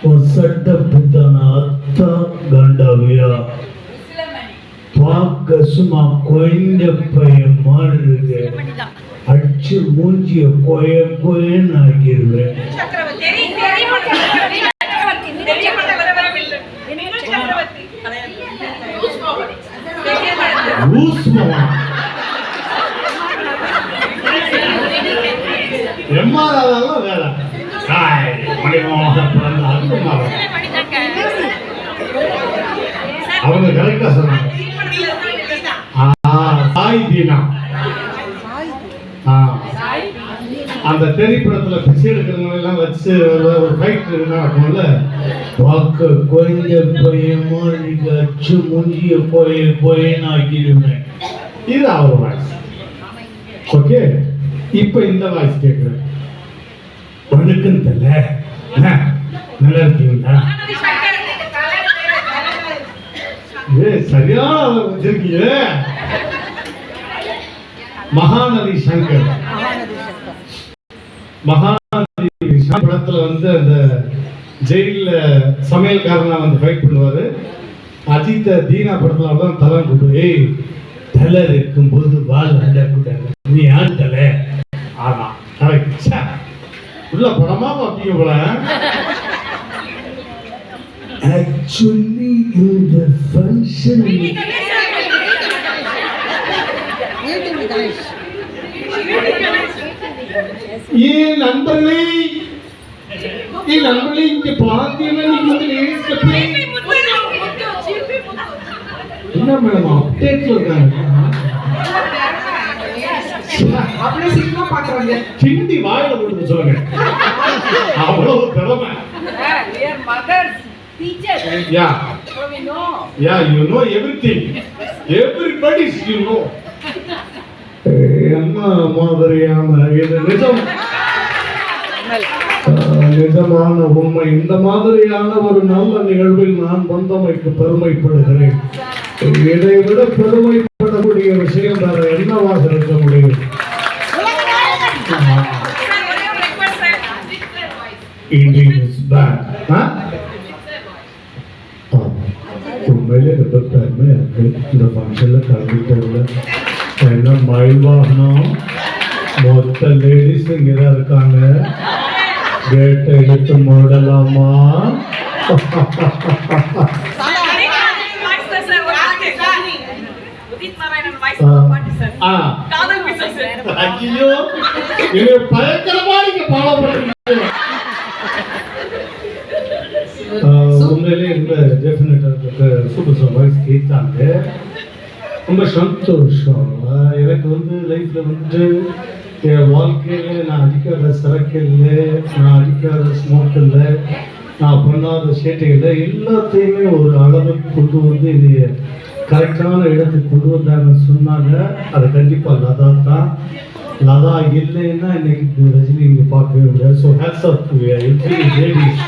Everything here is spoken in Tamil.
ಹೊಸಡ್ಡ ಪುತ್ತನ ಅತ್ತ ಗಂಡವ್ಯ பார்க்க சும்மா கொய்ந்த பையன் மாறுது அடிச்சு மூஞ்சிய கொயன்னு ஆக்கிடுவேன். எம்மாறாதான் வேலை அவங்க கரெக்டா சொன்னாங்க. அந்த திரைப்படத்துல பிச்சை எடுக்கிறவங்க எல்லாம் வச்சு ஒரு ஃபைட் இருக்கும்ல, பார்க்க கொய்ந்த பையமா அச்சு மூஞ்சிய கொயன்னு ஆக்கிடுவேன். இது அவர் வாய்ஸ். ஓகே, இப்ப இந்த வாய்ஸ் கேட்கிறேன். வணக்கம் தல, நல்லா இருக்கீங்களா? சரியா வச்சிருக்கீங்க. மகாநதி சங்கர் படத்துல வந்து அந்த ஜெயில சமையல்காரனா வந்து ஃபைட் பண்ணுவாரு. அஜித் தீனா படத்துல தான் தலை கூட்டு தலை இருக்கும்போது வாழ் வந்தா கூட்டாங்க, நீ யார் தலை? ஆனா கரெக்ட் உள்ள படமா பாப்பீங்க போல. Actually, in the function, ये नंबरले इनके पांतीना निकलते हैं कभी इन्ना मैडम अपडेट लगा आपने सीखना पाता है हिंदी वायरल बोलते चलोगे आप लोग करो मैं dear mothers teachers yeah you know everything everybody you know அம்மா மாதிரியான இது நிஜமான உண்மை. இந்த மாதிரியான ஒரு நல்ல நிகழ்வில் நான் வந்தமைக்கு பெருமைப்படுகிறேன். இதை விட பெருமைப்படக்கூடிய விஷயம் வேற என்னவாக இருக்க முடியும்? உண்மையிலே ரொம்ப பெருமையா இருக்கு இந்த ஃபங்க்ஷன்ல கலந்துட்டு. என்ன மயில் வாகனம் மொத்த லேடிஸ் இங்கதான் இருக்காங்க. கேட்டை எடுத்து மூடலாமா? ஐயோ பயங்கரமா நீங்க ஃபாலோ பண்றீங்க. உண்மையிலே இந்த டெஃபினட்டா சூப்பர் வாய்ஸ் கேட்டாங்க. ரொம்ப சந்தோஷம். எனக்கு வந்து லைஃப்ல வந்து என் வாழ்க்கையில நான் அடிக்காத சரக்கு இல்லை, நான் அடிக்காத ஸ்மோக் இல்லை, நான் பண்ணாத சேட்டை இல்லை, எல்லாத்தையுமே ஒரு அளவுக்கு கொண்டு வந்து இது கரெக்டான இடத்துக்கு கொண்டு வந்தாங்கன்னு சொன்னாங்க. அது கண்டிப்பாக லதா தான். லதா இல்லைன்னா இன்னைக்கு ரஜினி இங்கே பார்க்கவே முடியாது. So hats off to every ladies.